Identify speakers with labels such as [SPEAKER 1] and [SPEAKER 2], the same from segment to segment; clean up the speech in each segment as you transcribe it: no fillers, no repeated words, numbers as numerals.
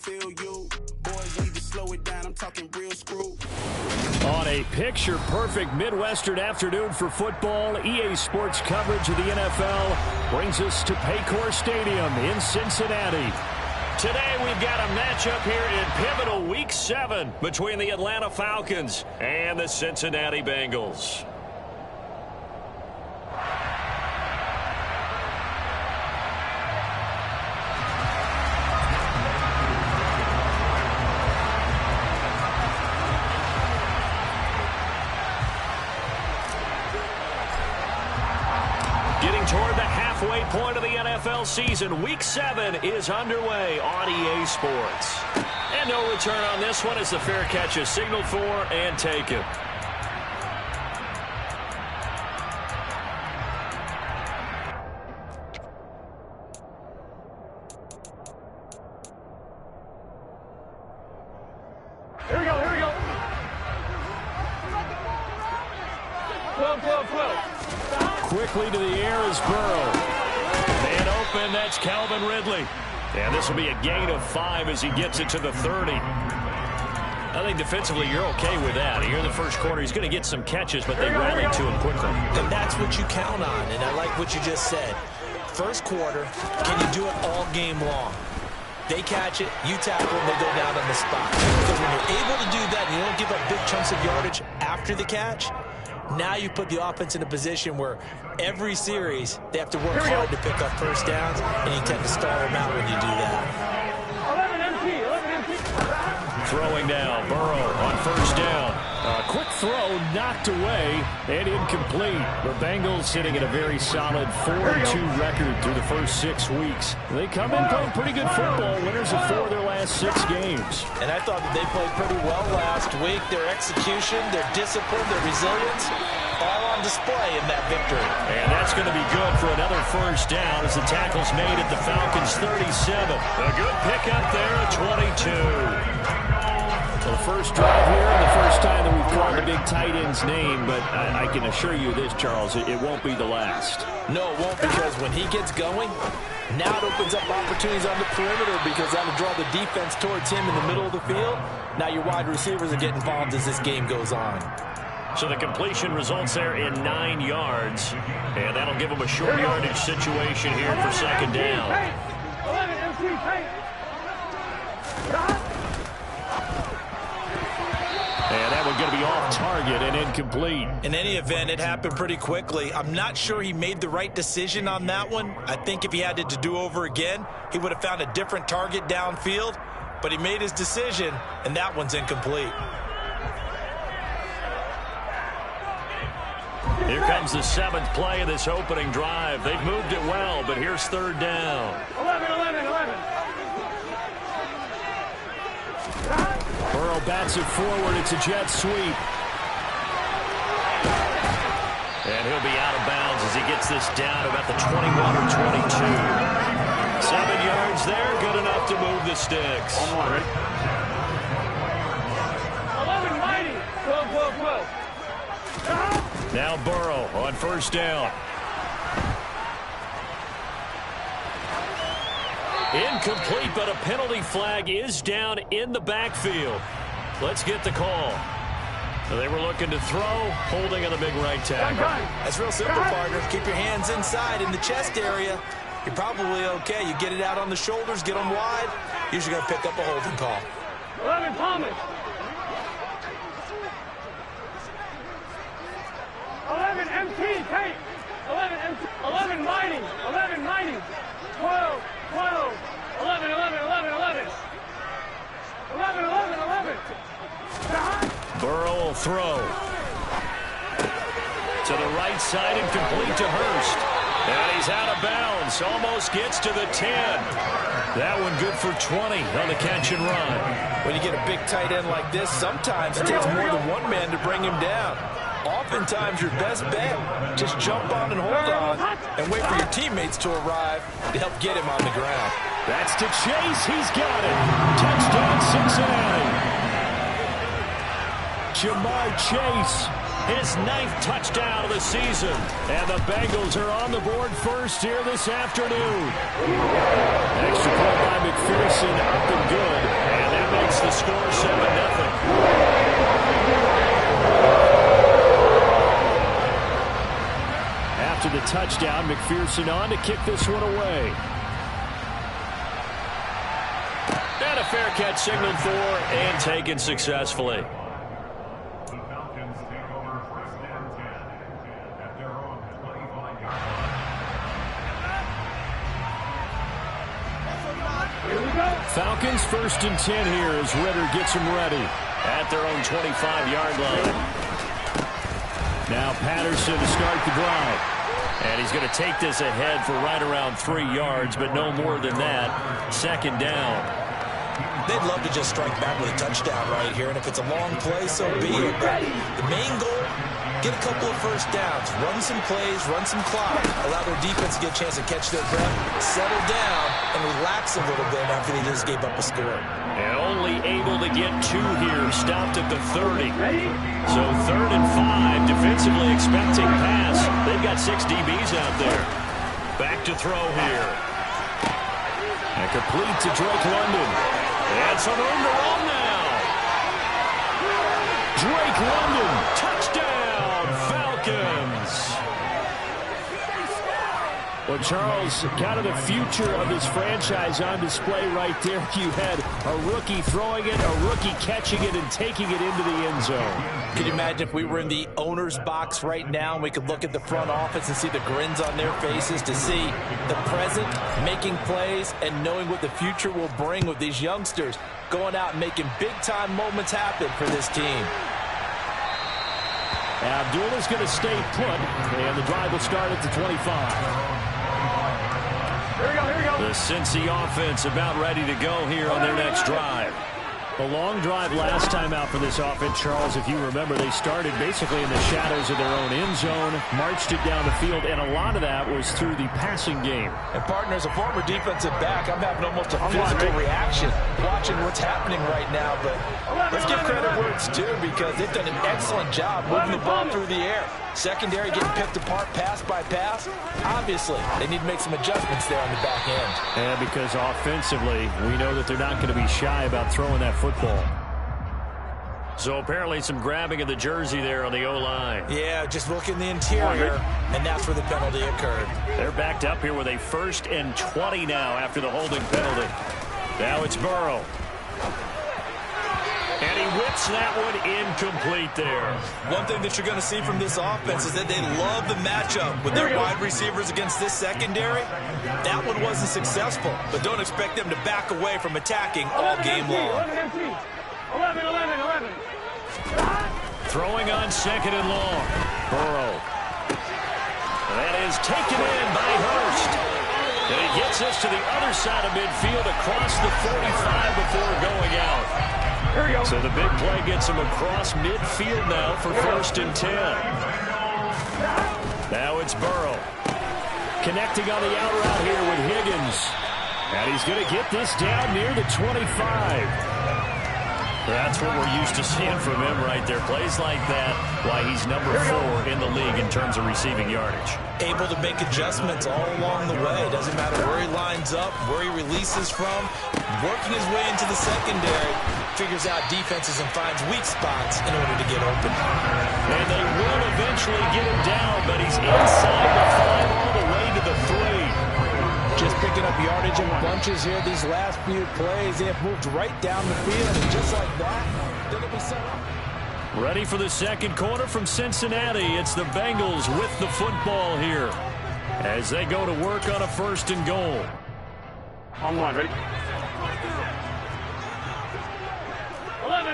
[SPEAKER 1] Feel you, boys need to slow it down. I'm talking real screw.
[SPEAKER 2] On a picture-perfect Midwestern afternoon for football, EA Sports coverage of the NFL brings us to Paycor Stadium in Cincinnati. Today we've got a matchup here in pivotal Week 7 between the Atlanta Falcons and the Cincinnati Bengals. Toward the halfway point of the NFL season, Week 7 is underway on EA Sports. And no return on this one as the fair catch is signaled for and taken.
[SPEAKER 3] Here we go. 12.
[SPEAKER 2] Quickly to the air is Burrow. Man open, that's Calvin Ridley. And this will be a gain of 5 as he gets it to the 30. I think defensively you're okay with that. Here in the first quarter, he's going to get some catches, but they rallied to him quickly.
[SPEAKER 4] And that's what you count on, and I like what you just said. First quarter, can you do it all game long? They catch it, you tackle them, they go down on the spot. Because when you're able to do that and you don't give up big chunks of yardage after the catch, now you put the offense in a position where every series they have to work hard to pick up first downs, and you tend to stall them out when you do that.
[SPEAKER 3] 11 empty.
[SPEAKER 2] Throwing now, Burrow on first down. A quick throw knocked away and incomplete. The Bengals sitting at a very solid 4-2 record through the first 6 weeks. They come in playing pretty good football, winners of 4 of their last 6 games.
[SPEAKER 4] And I thought that they played pretty well last week. Their execution, their discipline, their resilience, all on display in that victory.
[SPEAKER 2] And that's going to be good for another first down as the tackle's made at the Falcons' 37. A good pickup there at 22. The first drive here and the first time that we've called the big tight end's name, but I can assure you this, Charles, it won't be the last.
[SPEAKER 4] No, it won't, because when he gets going, now it opens up opportunities on the perimeter because that'll draw the defense towards him in the middle of the field. Now your wide receivers are getting involved as this game goes on.
[SPEAKER 2] So the completion results there in 9 yards, and that'll give them a short yardage situation here for second down.
[SPEAKER 3] 11 empty.
[SPEAKER 2] And that one's going to be off target and incomplete.
[SPEAKER 4] In any event, it happened pretty quickly. I'm not sure he made the right decision on that one. I think if he had it to do over again, he would have found a different target downfield. But he made his decision, and that one's incomplete.
[SPEAKER 2] Here comes the 7th play of this opening drive. They've moved it well, but here's third down.
[SPEAKER 3] 11.
[SPEAKER 2] Burrow bats it forward. It's a jet sweep. And he'll be out of bounds as he gets this down about the 21 or 22. 7 yards there, good enough to move the sticks.
[SPEAKER 3] 11 mighty. 12.
[SPEAKER 2] Now Burrow on first down. Incomplete, but a penalty flag is down in the backfield. Let's get the call. They were looking to throw, holding on the big right tackle.
[SPEAKER 4] That's real simple, partner. Keep your hands inside in the chest area. You're probably okay. You get it out on the shoulders, get them wide. Usually going to pick up a holding call.
[SPEAKER 3] 11 Thomas. 11 empty. Take. 11 empty. 11 mighty. 11 mighty. 12. 11. 11.
[SPEAKER 2] Burrow will throw. To the right side and complete to Hurst. And he's out of bounds. Almost gets to the 10. That one good for 20 on the catch and run.
[SPEAKER 4] When you get a big tight end like this, sometimes it takes more than one man to bring him down. Oftentimes, your best bet, just jump on and hold on and wait for your teammates to arrive to help get him on the ground.
[SPEAKER 2] That's to Chase. He's got it. Touchdown, Cincinnati. Jamar Chase His 9th touchdown of the season. And the Bengals are on the board first here this afternoon. Extra point by McPherson, up and good. And that makes the score 7-0. After the touchdown, McPherson on to kick this one away. And a fair catch signaled for and taken successfully. Falcons 1st and 10 here as Ritter gets them ready at their own 25-yard line. Now Patterson to start the drive. And he's going to take this ahead for right around 3 yards, but no more than that. 2nd down.
[SPEAKER 4] They'd love to just strike back with a touchdown right here, and if it's a long play, so be it. But the main goal, get a couple of first downs, run some plays, run some clock, allow their defense to get a chance to catch their breath, settle down, and relax a little bit after they just gave up a score.
[SPEAKER 2] And only able to get 2 here, stopped at the 30. So 3rd and 5, defensively expecting pass. They've got 6 DBs out there. Back to throw here. And complete to Drake London. And some room to run now. Drake London, touchdown, Falcons. Well, Charles, kind of the future of this franchise on display right there. You had a rookie throwing it, a rookie catching it, and taking it into the end zone.
[SPEAKER 4] Could you imagine if we were in the owner's box right now and we could look at the front office and see the grins on their faces, to see the present making plays and knowing what the future will bring with these youngsters going out and making big-time moments happen for this team.
[SPEAKER 2] Abdullah's going to stay put, and the drive will start at the 25.
[SPEAKER 3] Here we go.
[SPEAKER 2] The Cincy offense about ready to go here on their next drive. A long drive last time out for this offense, Charles. If you remember, they started basically in the shadows of their own end zone, marched it down the field, and a lot of that was through the passing game.
[SPEAKER 4] And, partner, as a former defensive back, I'm having almost a physical reaction watching what's happening right now. But let's give credit where it's due, because they've done an excellent job moving the ball through the air. Secondary getting picked apart pass by pass. Obviously, they need to make some adjustments there on the back end.
[SPEAKER 2] And because offensively, we know that they're not going to be shy about throwing that football. So apparently some grabbing of the jersey there on the O-line.
[SPEAKER 4] Yeah, just look in the interior, and that's where the penalty occurred.
[SPEAKER 2] They're backed up here with a 1st and 20 now after the holding penalty. Now it's Burrow. And he whips that one incomplete there.
[SPEAKER 4] One thing that you're going to see from this offense is that they love the matchup with their wide receivers against this secondary. That one wasn't successful, but don't expect them to back away from attacking all game long.
[SPEAKER 3] 11.
[SPEAKER 2] Throwing on 2nd and long. Burrow. That is taken in by Hurst. And he gets us to the other side of midfield across the 45 before going out.
[SPEAKER 3] Here we go.
[SPEAKER 2] So the big play gets him across midfield now for 1st and 10. Now it's Burrow. Connecting on the out route here with Higgins. And he's going to get this down near the 25. That's what we're used to seeing from him right there. Plays like that, why he's number 4 in the league in terms of receiving yardage.
[SPEAKER 4] Able to make adjustments all along the way. Doesn't matter where he lines up, where he releases from. Working his way into the secondary, figures out defenses and finds weak spots in order to get open.
[SPEAKER 2] And they will eventually get him down, but he's inside the 5 all the way to the 3.
[SPEAKER 4] Just picking up yardage in bunches here these last few plays. They have moved right down the field, and just like that, they're going to be set up.
[SPEAKER 2] Ready for the second quarter from Cincinnati. It's the Bengals with the football here as they go to work on a 1st and goal.
[SPEAKER 3] On one, ready? 11.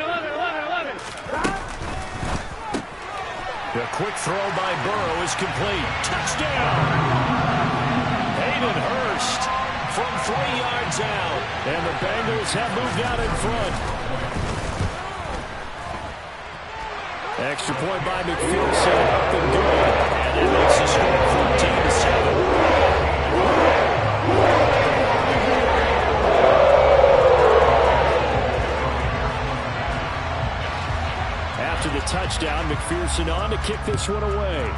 [SPEAKER 2] The quick throw by Burrow is complete. Touchdown! Hayden Hurst from 3 yards out. And the Bengals have moved out in front. Extra point by McPherson, up and good. And that makes the score 14-7. After the touchdown. McPherson on to kick this one away.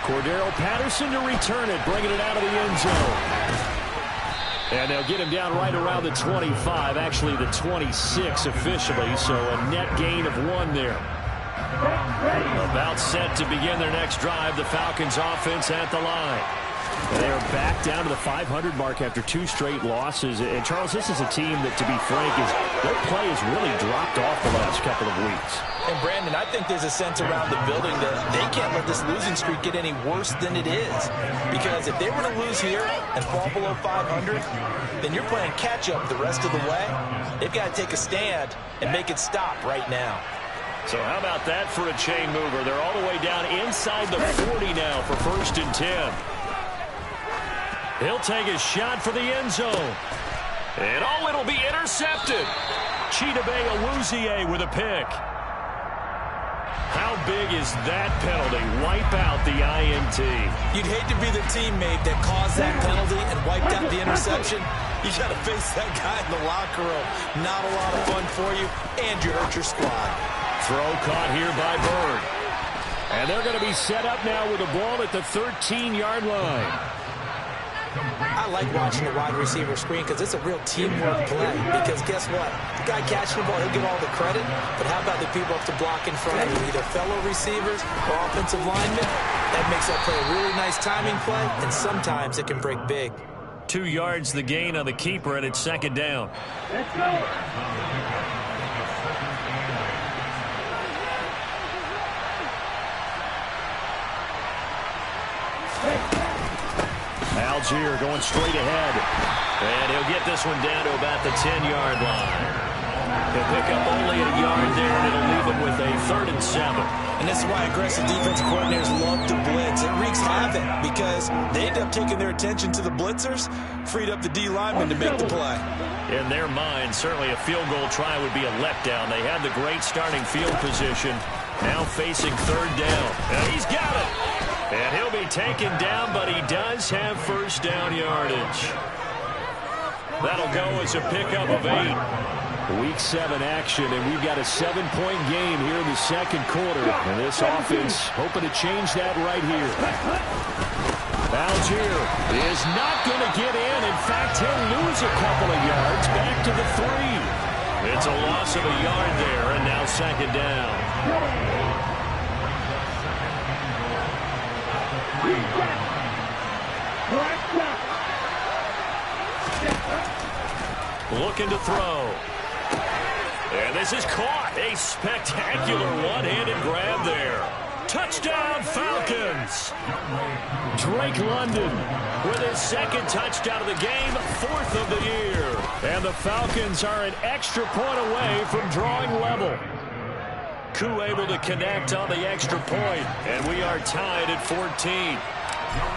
[SPEAKER 2] Cordero Patterson to return it, bringing it out of the end zone. And they'll get him down right around the 25, actually the 26 officially, so a net gain of 1 there. About set to begin their next drive, the Falcons offense at the line. They are back down to the 500 mark after 2 straight losses. And, Charles, this is a team that, to be frank, their play has really dropped off the last couple of weeks.
[SPEAKER 4] And, Brandon, I think there's a sense around the building that they can't let this losing streak get any worse than it is. Because if they were to lose here and fall below 500, then you're playing catch-up the rest of the way. They've got to take a stand and make it stop right now.
[SPEAKER 2] So how about that for a chain mover? They're all the way down inside the 40 now for 1st and 10. He'll take a shot for the end zone. And it'll be intercepted. Chidobe Awuzie with a pick. How big is that penalty? Wipe out the INT.
[SPEAKER 4] You'd hate to be the teammate that caused that penalty and wiped out the interception. You got to face that guy in the locker room. Not a lot of fun for you, and you hurt your squad.
[SPEAKER 2] Throw caught here by Bird. And they're going to be set up now with the ball at the 13-yard line.
[SPEAKER 4] I like watching the wide receiver screen because it's a real teamwork play. Because guess what? The guy catching the ball, he'll get all the credit. But how about the people up to block in front of you, either fellow receivers or offensive linemen? That makes that play a really nice timing play, and sometimes it can break big.
[SPEAKER 2] 2 yards the gain on the keeper, and it's 2nd down.
[SPEAKER 3] Let's go.
[SPEAKER 2] Algier going straight ahead. And he'll get this one down to about the 10-yard line. He'll pick up only a yard there, and it'll leave him with a 3rd and 7.
[SPEAKER 4] And this is why aggressive defensive coordinators love to blitz. It wreaks havoc because they end up taking their attention to the blitzers, freed up the D lineman to make the play.
[SPEAKER 2] In their mind, certainly a field goal try would be a letdown. They had the great starting field position. Now facing 3rd down. And he's got it. And he'll be taken down, but he does have 1st down yardage. That'll go as a pickup of 8. Week 7 action, and we've got a 7-point game here in the 2nd quarter. And this offense hoping to change that right here. Algier is not going to get in. In fact, he'll lose a couple of yards back to the 3. It's a loss of a yard there, and now 2nd down. Looking to throw. And this is caught. A spectacular one-handed grab there. Touchdown, Falcons. Drake London with his 2nd touchdown of the game, 4th of the year. And the Falcons are an extra point away from drawing level. Koo able to connect on the extra point, and we are tied at 14.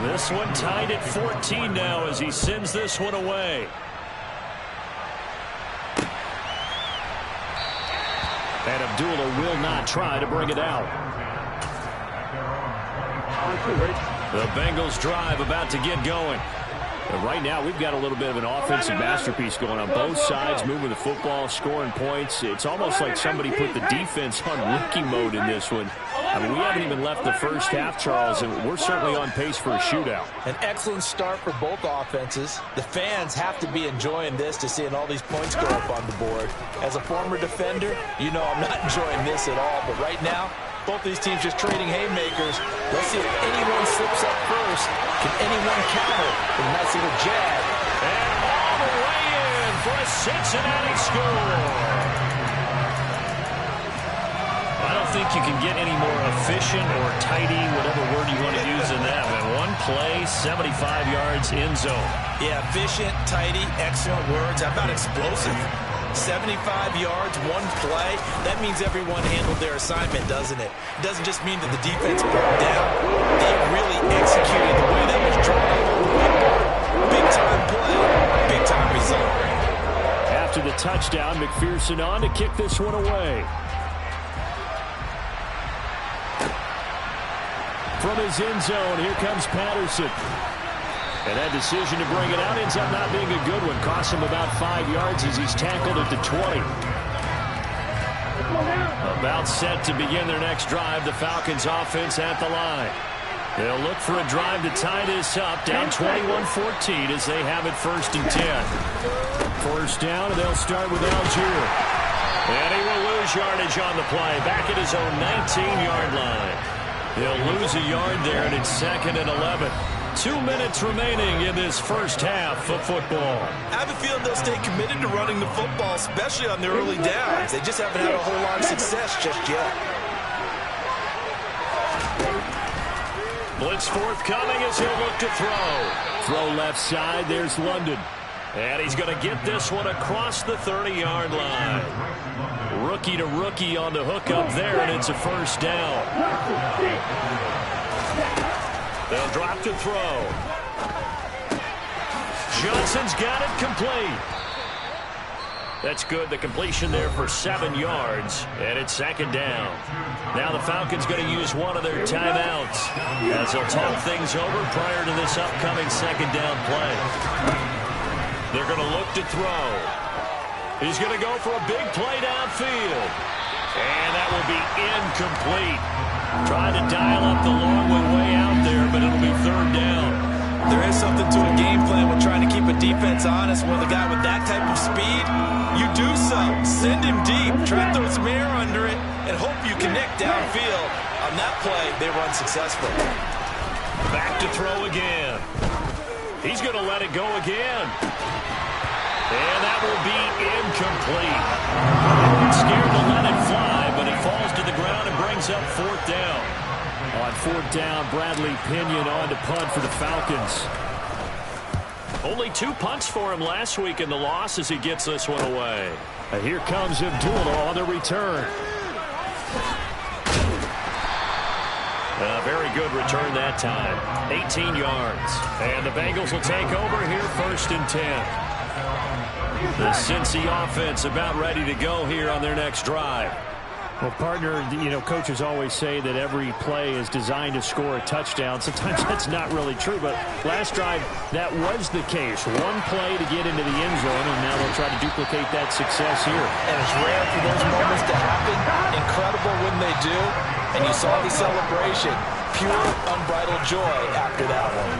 [SPEAKER 2] This one tied at 14 now as he sends this one away. And Abdullah will not try to bring it out. The Bengals drive about to get going. And right now, we've got a little bit of an offensive masterpiece going on. Both sides moving the football, scoring points. It's almost like somebody put the defense on rookie mode in this one. I mean, we haven't even left the first half, Charles, and we're certainly on pace for a shootout.
[SPEAKER 4] An excellent start for both offenses. The fans have to be enjoying this to seeing all these points go up on the board. As a former defender, you know I'm not enjoying this at all. But right now, both these teams just trading haymakers. Let's see if anyone slips up first. Can anyone counter with a nice little jab?
[SPEAKER 2] And all the way in for a Cincinnati score. I don't think you can get any more efficient or tidy, whatever word you want to use in that one. One play, 75 yards in zone.
[SPEAKER 4] Yeah, efficient, tidy, excellent words. How about explosive? 75 yards, one play. That means everyone handled their assignment, doesn't it? It doesn't just mean that the defense broke down. They really executed the way that was drawn up on the whiteboard. Big-time play, big-time result.
[SPEAKER 2] After the touchdown, McPherson on to kick this one away. From his end zone, here comes Patterson. And that decision to bring it out ends up not being a good one. Costs him about 5 yards as he's tackled at the 20. About set to begin their next drive. The Falcons offense at the line. They'll look for a drive to tie this up, down 21-14 as they have it 1st and 10. First down, and they'll start with Algier. And he will lose yardage on the play, back at his own 19-yard line. He'll lose a yard there, and it's 2nd and 11. 2 minutes remaining in this first half of football.
[SPEAKER 4] I have a feeling they'll stay committed to running the football, especially on their early downs. They just haven't had a whole lot of success just yet.
[SPEAKER 2] Blitz forthcoming as he'll look to throw. Throw left side. There's London. And he's going to get this one across the 30-yard line. Rookie to rookie on the hook up there, and it's a first down. They'll drop to throw. Johnson's got it complete. That's good. The completion there for 7 yards, and it's 2nd down. Now the Falcons going to use one of their timeouts as they'll talk things over prior to this upcoming 2nd down play. They're going to look to throw. He's going to go for a big play downfield, and that will be incomplete. Trying to dial up the long way out there, but it'll be 3rd down.
[SPEAKER 4] There is something to a game plan with trying to keep a defense honest. With a guy with that type of speed, you do so. Send him deep, try to throw some air under it, and hope you connect downfield. On that play, they run successful.
[SPEAKER 2] Back to throw again. He's going to let it go again. And that will be incomplete. Scared to let it fly, but it falls to the ground and brings up 4th down. On 4th down, Bradley Pinion on to punt for the Falcons. Only 2 punts for him last week in the loss as he gets this one away. And here comes Abdullah on the return. A very good return that time. 18 yards. And the Bengals will take over here 1st and 10. The Cincy offense about ready to go here on their next drive. Well, partner, coaches always say that every play is designed to score a touchdown. Sometimes that's not really true, but last drive, that was the case. One play to get into the end zone, and now they'll try to duplicate that success here.
[SPEAKER 4] And it's rare for those moments to happen. Incredible when they do. And you saw the celebration. Pure, unbridled joy after that one.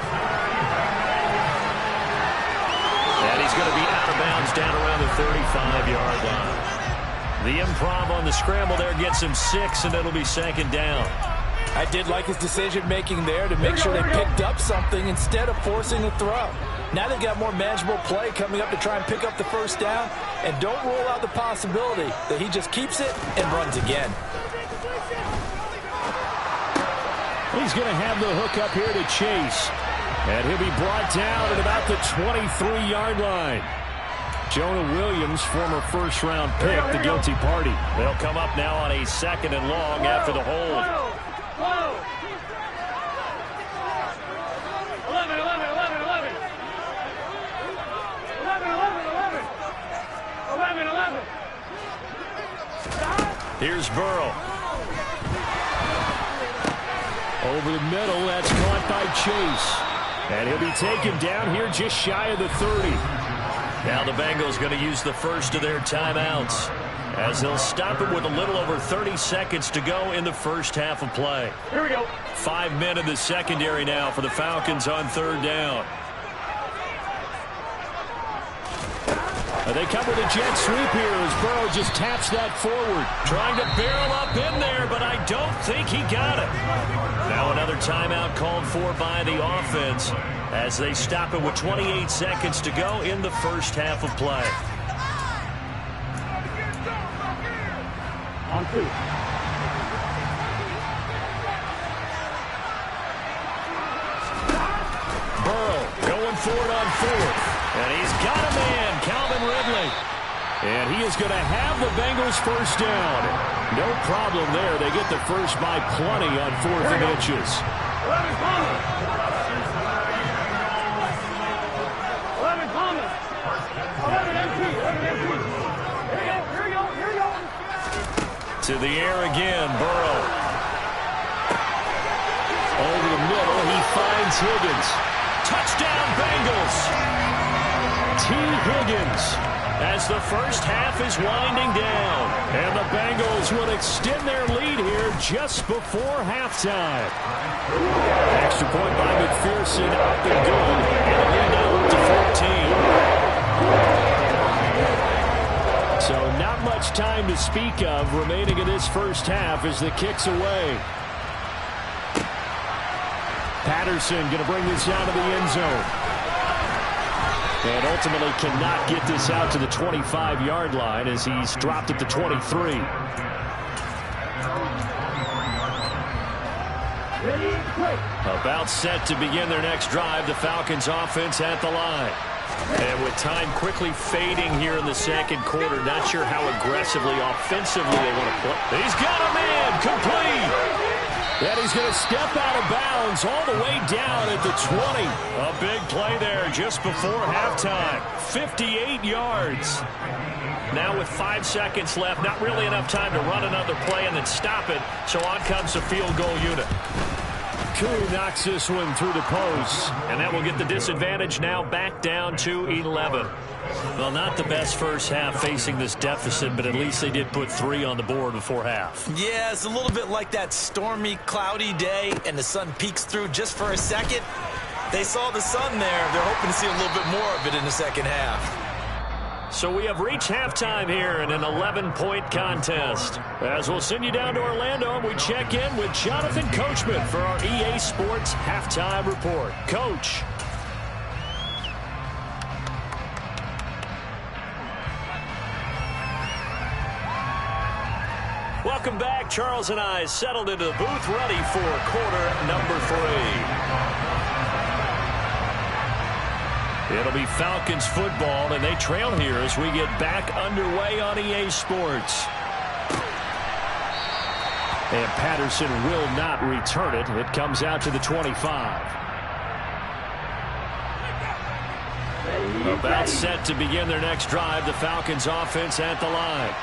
[SPEAKER 2] And he's going to be out of bounds down around the 35-yard line. The improv on the scramble there gets him 6, and it'll be 2nd down.
[SPEAKER 5] I did like his decision-making there to make sure they picked up something instead of forcing a throw. Now they've got more manageable play coming up to try and pick up the 1st down, and don't rule out the possibility that he just keeps it and runs again.
[SPEAKER 2] He's going to have the hook up here to Chase. And he'll be brought down at about the 23-yard line. Jonah Williams, former first-round pick, the guilty party. They'll come up now on a 2nd and long after the hold.
[SPEAKER 3] 11, 11, 11, 11. 11, 11, 11. 11, 11.
[SPEAKER 2] Here's Burrow. Over the middle, that's caught by Chase. And he'll be taken down here just shy of the 30. Now the Bengals going to use the first of their timeouts as they'll stop it with a little over 30 seconds to go in the first half of play.
[SPEAKER 3] Here we go.
[SPEAKER 2] 5 men in the secondary now for the Falcons on 3rd down. They come with a jet sweep here as Burrow just taps that forward. Trying to barrel up in there, but I don't think he got it. Now another timeout called for by the offense as they stop it with 28 seconds to go in the first half of play.
[SPEAKER 3] On 2.
[SPEAKER 2] Burrow going for it on 4th. And he's got a man, Calvin Ridley. And he is going to have the Bengals 1st down. No problem there. They get the first by plenty on 4th and inches.
[SPEAKER 3] 11 Palmer. 11 Palmer. 11 MT. 11 MT. Here we go. Here we go.
[SPEAKER 2] To the air again, Burrow. Over the middle, he finds Higgins. Touchdown, Bengals. T. Higgins as the first half is winding down. And the Bengals will extend their lead here just before halftime. Extra point by McPherson, up and good. And the lead now up to 14. So not much time to speak of remaining in this first half as the kick's away. Patterson going to bring this out of the end zone. And ultimately cannot get this out to the 25-yard line as he's dropped at the 23. About set to begin their next drive, the Falcons offense at the line. And with time quickly fading here in the second quarter, not sure how aggressively, offensively they want to play. He's got a man, complete. And he's going to step out of bounds all the way down at the 20. A big play there just before halftime. 58 yards. Now with 5 seconds left, not really enough time to run another play and then stop it. So on comes the field goal unit. Koo knocks this one through the post. And that will get the disadvantage now back down to 11. Well, not the best first half facing this deficit, but at least they did put 3 on the board before half.
[SPEAKER 4] Yeah, it's a little bit like that stormy, cloudy day, and the sun peeks through just for a second. They saw the sun there. They're hoping to see a little bit more of it in the second half.
[SPEAKER 2] So we have reached halftime here in an 11-point contest. As we'll send you down to Orlando, and we check in with Jonathan Coachman for our EA Sports Halftime Report. Coach. Welcome back. Charles and I settled into the booth, ready for quarter number 3. It'll be Falcons football, and they trail here as we get back underway on EA Sports. And Patterson will not return it. It comes out to the 25. About set to begin their next drive, the Falcons offense at the line.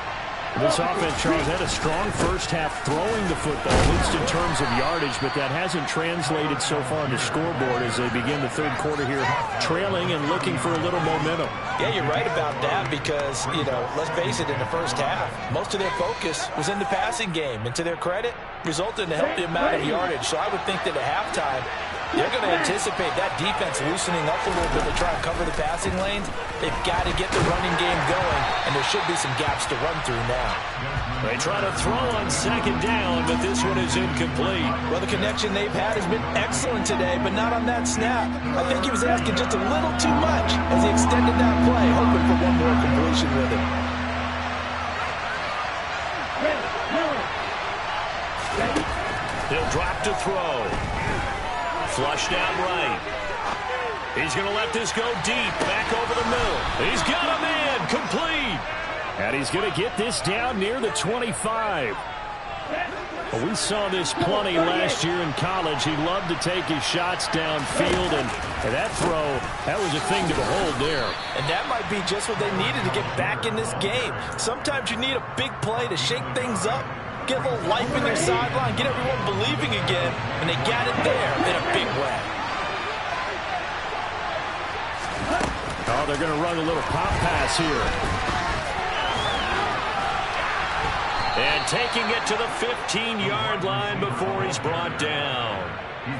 [SPEAKER 2] This offense, Charles, had a strong first half throwing the football, at least in terms of yardage, but that hasn't translated so far on the scoreboard as they begin the third quarter here, trailing and looking for a little momentum.
[SPEAKER 4] Yeah, you're right about that because, you know, let's face it, in the first half, most of their focus was in the passing game. And to their credit, resulted in a healthy amount of yardage. So I would think that at halftime, they're going to anticipate that defense loosening up a little bit to try and cover the passing lanes. They've got to get the running game going, and there should be some gaps to run through now.
[SPEAKER 2] They try to throw on second down, but this one is incomplete.
[SPEAKER 4] Well, the connection they've had has been excellent today, but not on that snap. I think he was asking just a little too much as he extended that play, hoping for one more completion with it.
[SPEAKER 2] He'll drop to throw. Flushed out right. He's going to let this go deep, back over the middle. He's got a man, complete. And he's going to get this down near the 25. Well, we saw this plenty last year in college. He loved to take his shots downfield, and that throw, that was a thing to behold there.
[SPEAKER 4] And that might be just what they needed to get back in this game. Sometimes you need a big play to shake things up. Get a little life in your sideline, get everyone believing again, and they got it there in a big way.
[SPEAKER 2] Oh, they're going to run a little pop pass here. And taking it to the 15-yard line before he's brought down.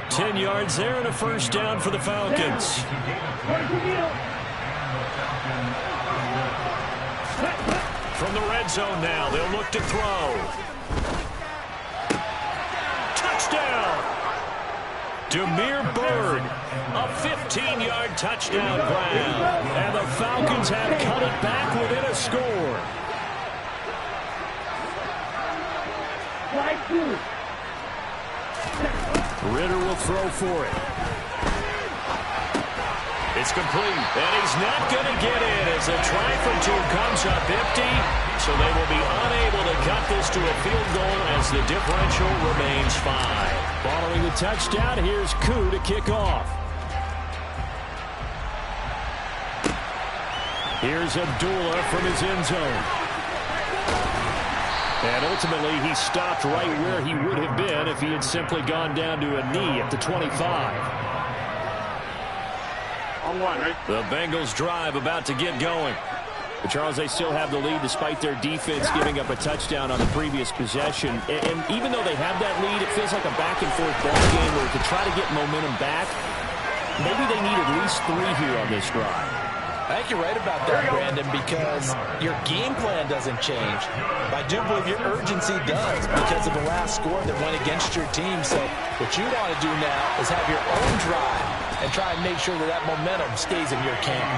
[SPEAKER 2] 10 yards there and a first down for the Falcons. From the red zone now, they'll look to throw. Touchdown! Demir Bird, a 15-yard touchdown grab. And the Falcons have cut it back within a score. Ritter will throw for it. It's complete, and he's not going to get it as a try from 2 comes up empty. So they will be unable to cut this to a field goal as the differential remains 5. Following the touchdown, here's Koo to kick off. Here's Abdullah from his end zone. And ultimately, he stopped right where he would have been if he had simply gone down to a knee at the 25.
[SPEAKER 3] On one, right?
[SPEAKER 2] The Bengals drive about to get going. But Charles, they still have the lead despite their defense giving up a touchdown on the previous possession. And even though they have that lead, it feels like a back-and-forth ball game where to try to get momentum back, maybe they need at least 3 here on this drive.
[SPEAKER 5] I think you're right about that, Brandon, because your game plan doesn't change. I do believe your urgency does because of the last score that went against your team. So what you want to do now is have your own drive and try and make sure that that momentum stays in your camp.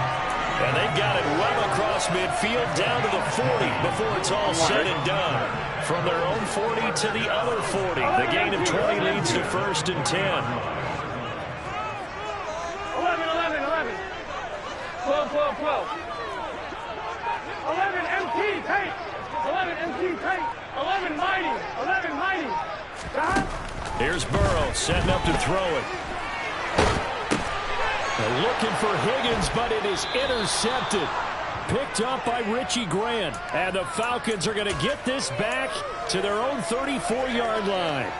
[SPEAKER 2] And they've got it well across midfield down to the 40 before it's all said and done. From their own 40 to the other 40. The gain of 20 leads to 1st and 10.
[SPEAKER 3] 11. 12. 11 MT tight. 11 MT tight. 11 mighty. 11 mighty.
[SPEAKER 2] Here's Burrow setting up to throw it. They're looking for Higgins, but it is intercepted. Picked up by Richie Grant. And the Falcons are going to get this back to their own 34-yard line.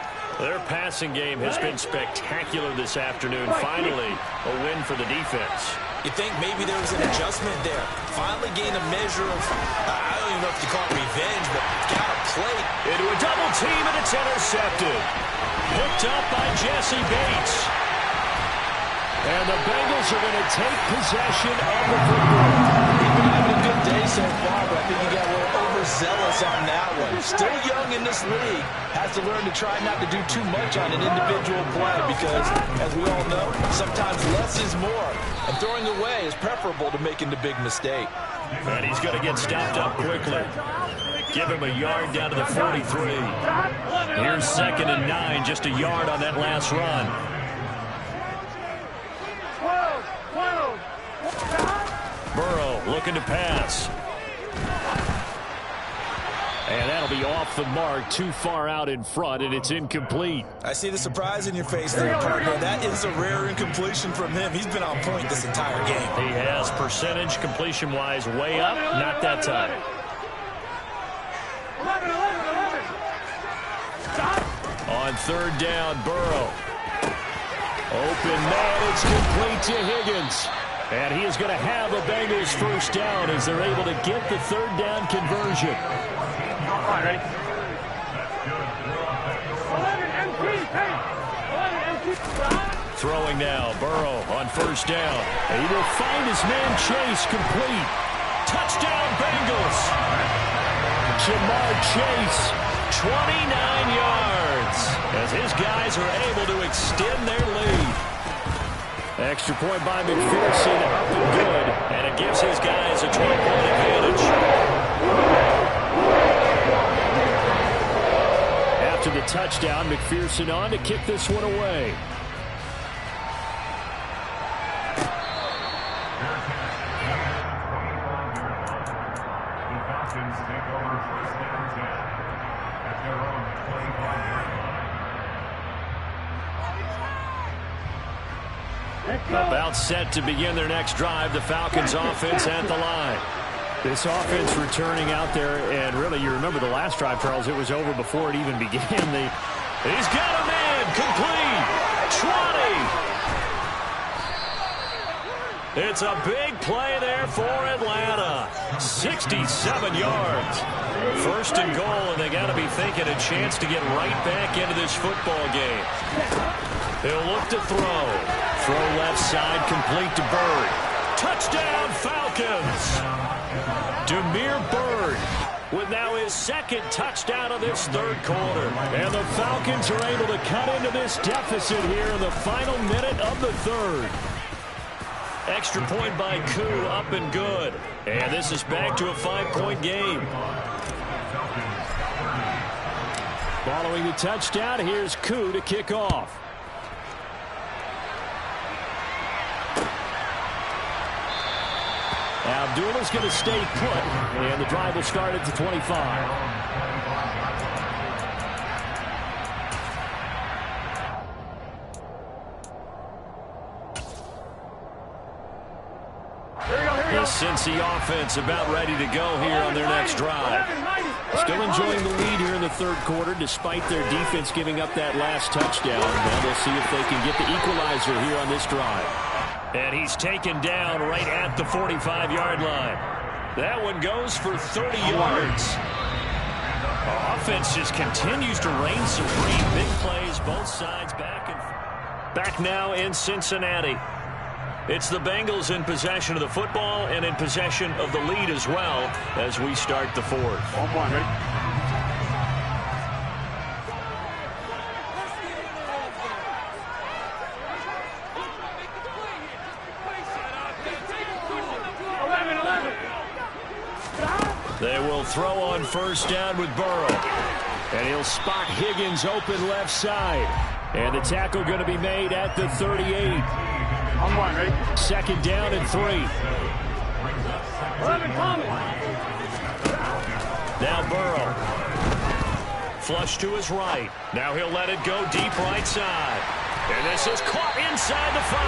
[SPEAKER 2] Their passing game has been spectacular this afternoon. Finally, a win for the defense.
[SPEAKER 4] You think maybe there was an adjustment there. Finally gained a measure of, I don't even know if you call it revenge, but got a play.
[SPEAKER 2] Into a double team, and it's intercepted. Picked up by Jesse Bates. And the Bengals are going to take possession of the football.
[SPEAKER 5] He's been having a good day so far, but I think he got a little overzealous on that one. Still young in this league. Has to learn to try not to do too much on an individual play because, as we all know, sometimes less is more. And throwing away is preferable to making the big mistake.
[SPEAKER 2] And he's going to get stopped up quickly. Give him a yard down to the 43. Here's 2nd and 9, just a yard on that last run.
[SPEAKER 3] 12.
[SPEAKER 2] Burrow looking to pass. And that'll be off the mark, too far out in front, and it's incomplete.
[SPEAKER 4] I see the surprise in your face there, partner. That is a rare incompletion from him. He's been on point this entire game.
[SPEAKER 2] He has percentage completion-wise way up, not that time.
[SPEAKER 3] 11.
[SPEAKER 2] On 3rd down, Burrow. Open man, it's complete to Higgins. And he is going to have a Bengals 1st down as they're able to get the 3rd down conversion.
[SPEAKER 3] All right, ready? 11 MT tight. 11 MT.
[SPEAKER 2] Throwing now, Burrow on 1st down. And he will find his man Chase complete. Touchdown, Bengals. Jamar Chase, 29 yards, as his guys are able to extend their lead. Extra point by McPherson, up and good, and it gives his guys a 12-point advantage. After the touchdown, McPherson on to kick this one away. About set to begin their next drive. The Falcons offense at the line. This offense returning out there, and really, you remember the last drive, Charles, it was over before it even began. He's got a man, complete, 20. It's a big play there for Atlanta. 67 yards. 1st and goal, and they got to be thinking a chance to get right back into this football game. He'll look to throw. Throw left side, complete to Bird. Touchdown, Falcons! Damiere Byrd with now his 2nd touchdown of this 3rd quarter. And the Falcons are able to cut into this deficit here in the final minute of the 3rd. Extra point by Koo, up and good. And this is back to a 5-point game. Following the touchdown, here's Koo to kick off. Now, Abdullah's going to stay put, and the drive will start at the 25. The Cincy offense about ready to go here on their next drive. Still enjoying the lead here in the 3rd quarter, despite their defense giving up that last touchdown. Now they'll see if they can get the equalizer here on this drive. And he's taken down right at the 45-yard line. That one goes for 30 yards. Offense just continues to reign supreme. Big plays, both sides back now in Cincinnati. It's the Bengals in possession of the football and in possession of the lead as well as we start the fourth. They will throw on first down with Burrow. And he'll spot Higgins open left side. And the tackle going to be made at the 38.
[SPEAKER 3] On one, ready?
[SPEAKER 2] Second down and 3.
[SPEAKER 3] 11 coming.
[SPEAKER 2] Now Burrow. Flush to his right. Now he'll let it go deep right side. And this is caught inside the 5.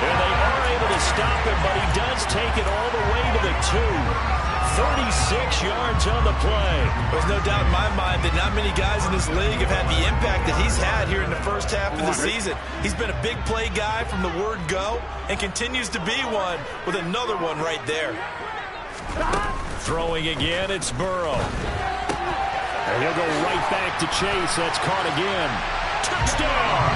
[SPEAKER 2] And they are able to stop him, but he does take it all the way to the 2. 36 yards on the play.
[SPEAKER 5] There's no doubt in my mind that not many guys in this league have had the impact that he's had here in the first half of the season. He's been a big play guy from the word go and continues to be one with another one right there.
[SPEAKER 2] Throwing again, it's Burrow. And he'll go right back to Chase. That's caught again. Touchdown!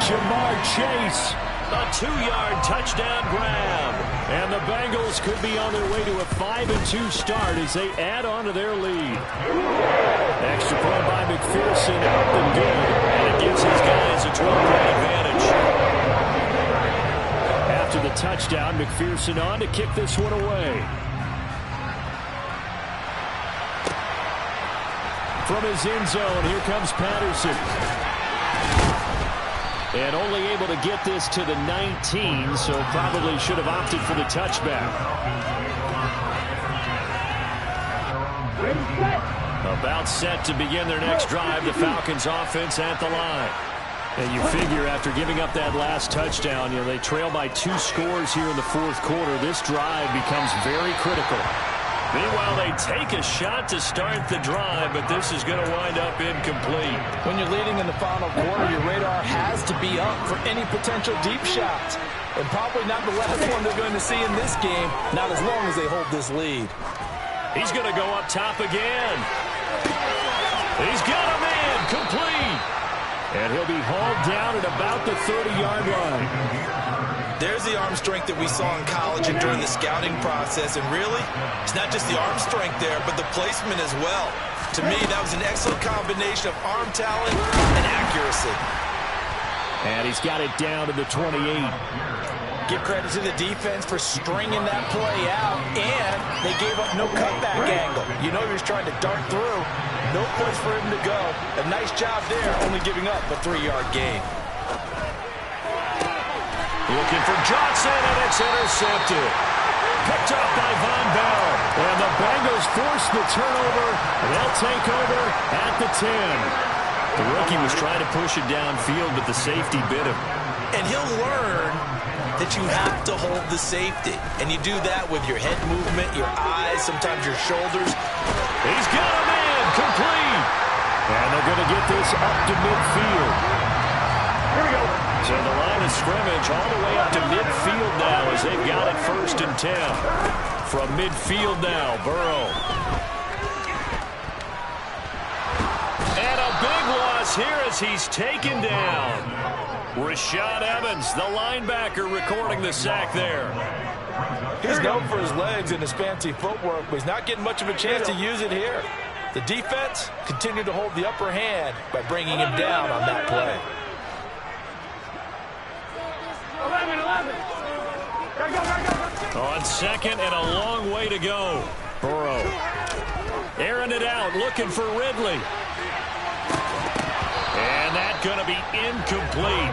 [SPEAKER 2] Jamar Chase. A 2-yard touchdown grab. And the Bengals could be on their way to a 5-2 start as they add on to their lead. Extra point by McPherson, up and good. And it gives his guys a 12-point advantage. After the touchdown, McPherson on to kick this one away. From his end zone, here comes Patterson. And only able to get this to the 19, so probably should have opted for the touchback. About set to begin their next drive, the Falcons offense at the line. And you figure after giving up that last touchdown, they trail by 2 scores here in the fourth quarter. This drive becomes very critical. Meanwhile, they take a shot to start the drive, but this is going to wind up incomplete.
[SPEAKER 5] When you're leading in the final quarter, your radar has to be up for any potential deep shots. And probably not the last one they're going to see in this game, not as long as they hold this lead.
[SPEAKER 2] He's going to go up top again. He's got a man complete. And he'll be hauled down at about the 30-yard line.
[SPEAKER 5] There's the arm strength that we saw in college and during the scouting process. And really, it's not just the arm strength there, but the placement as well. To me, that was an excellent combination of arm talent and accuracy.
[SPEAKER 2] And he's got it down to the 28.
[SPEAKER 5] Give credit to the defense for stringing that play out, and they gave up no cutback angle. You know he was trying to dart through. No place for him to go. A nice job there, only giving up a 3-yard gain.
[SPEAKER 2] Looking for Johnson, and it's intercepted. Picked up by Von Bell. And the Bengals force the turnover. They'll take over at the 10. The rookie was trying to push it downfield, but the safety bit him.
[SPEAKER 5] And he'll learn that you have to hold the safety. And you do that with your head movement, your eyes, sometimes your shoulders.
[SPEAKER 2] He's got a man complete. And they're going to get this up to midfield.
[SPEAKER 3] Here we go.
[SPEAKER 2] So the line of scrimmage all the way up to midfield now as they've got it 1st and 10. From midfield now, Burrow. And a big loss here as he's taken down. Rashad Evans, the linebacker, recording the sack there.
[SPEAKER 5] He's known for his legs and his fancy footwork, but he's not getting much of a chance to use it here. The defense continued to hold the upper hand by bringing him down on that play.
[SPEAKER 3] 11. Go.
[SPEAKER 2] On second and a long way to go. Burrow airing it out, looking for Ridley. And that's going to be incomplete.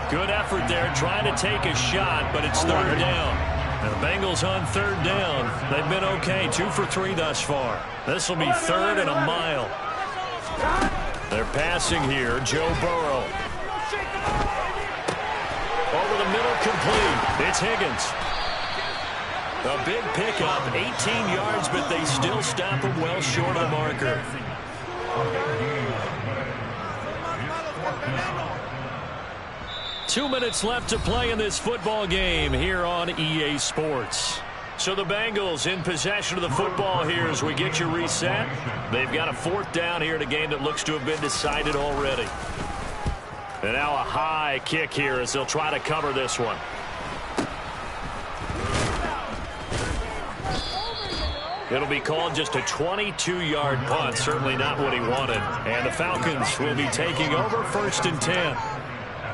[SPEAKER 2] Good effort there, trying to take a shot, but it's 3rd down. And the Bengals on 3rd down. They've been okay, 2 for 3 thus far. This will be 3rd and a mile. They're passing here, Joe Burrow. Over the middle, complete. It's Higgins. A big pickup, 18 yards, but they still stop him well short of the marker. Two minutes left to play in this football game here on EA Sports. So the Bengals in possession of the football here as we get you reset. They've got a 4th down here in a game that looks to have been decided already. And now a high kick here as they'll try to cover this one. It'll be called just a 22-yard punt. Certainly not what he wanted. And the Falcons will be taking over 1st and 10.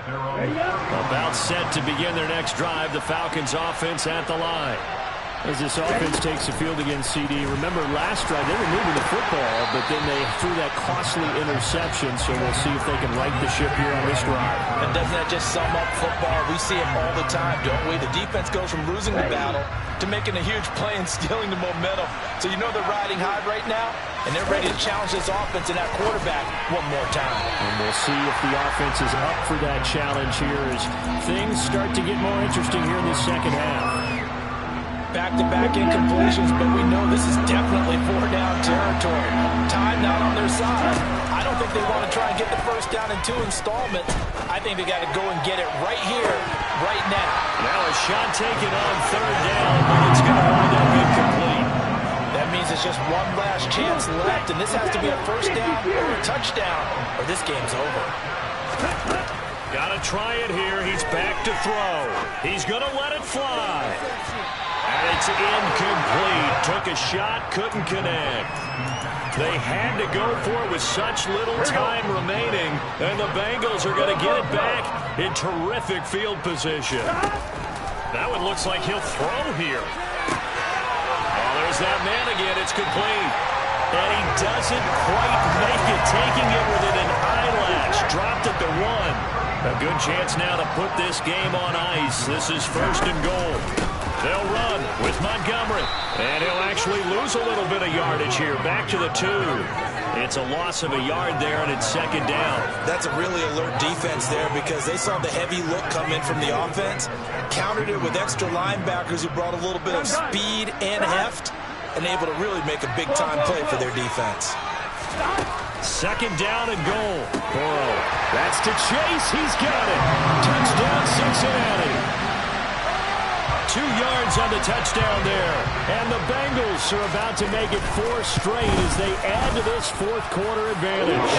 [SPEAKER 2] About set to begin their next drive. The Falcons offense at the line. As this offense takes the field against CD. Remember last drive they were moving the football, but then they threw that costly interception. So we'll see if they can right the ship here on this drive.
[SPEAKER 5] And doesn't that just sum up football? We see it all the time, don't we? The defense goes from losing the battle to making a huge play and stealing the momentum. So you know they're riding high right now, and they're ready to challenge this offense and that quarterback one more time.
[SPEAKER 2] And we'll see if the offense is up for that challenge here as things start to get more interesting here in the second half.
[SPEAKER 5] Back-to-back incompletions, but we know this is definitely 4-down territory. Time not on their side. I don't think they want to try and get the first down in 2 installments. I think they got to go and get it right here, right now.
[SPEAKER 2] Now a shot taken on 3rd down, but it's going to wind up incomplete.
[SPEAKER 5] That means it's just one last chance left, and this has to be a first down or a touchdown, or this game's over.
[SPEAKER 2] Got to try it here. He's back to throw. He's going to let it fly. And it's incomplete. Took a shot, couldn't connect. They had to go for it with such little time remaining, and the Bengals are going to get it back in terrific field position. That one looks like he'll throw here. Oh, there's that man again. It's complete. And he doesn't quite make it, taking it within an eyelash. Dropped it to 1. A good chance now to put this game on ice. This is 1st and goal. They'll run with Montgomery. And he'll actually lose a little bit of yardage here. Back to the 2. It's a loss of a yard there, and it's 2nd down.
[SPEAKER 4] That's a really alert defense there because they saw the heavy look come in from the offense, countered it with extra linebackers who brought a little bit of speed and heft, and able to really make a big-time play for their defense.
[SPEAKER 2] 2nd down and goal. Burrow. That's to Chase. He's got it. Touchdown, Cincinnati. 2 yards on the touchdown there. And the Bengals are about to make it 4 straight as they add to this 4th quarter advantage.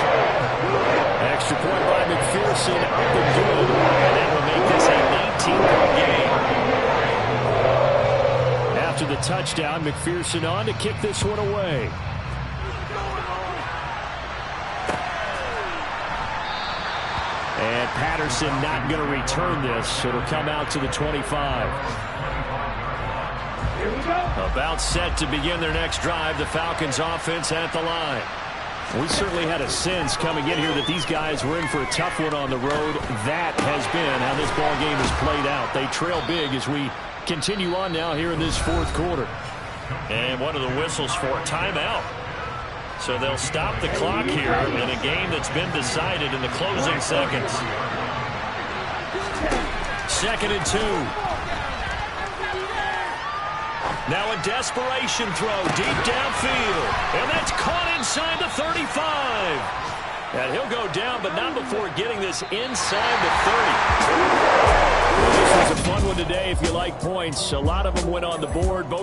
[SPEAKER 2] Extra point by McPherson up and good. And that will make this a 19-point game. After the touchdown, McPherson on to kick this one away. And Patterson not going to return this. It'll come out to the 25. About set to begin their next drive. The Falcons offense at the line. We certainly had a sense coming in here that these guys were in for a tough one on the road. That has been how this ball game has played out. They trail big as we continue on now here in this 4th quarter. And one of the whistles for a timeout. So they'll stop the clock here in a game that's been decided in the closing seconds. 2nd and 2. Now a desperation throw deep downfield. And that's caught inside the 35. And he'll go down, but not before getting this inside the 30. This was a fun one today if you like points. A lot of them went on the board.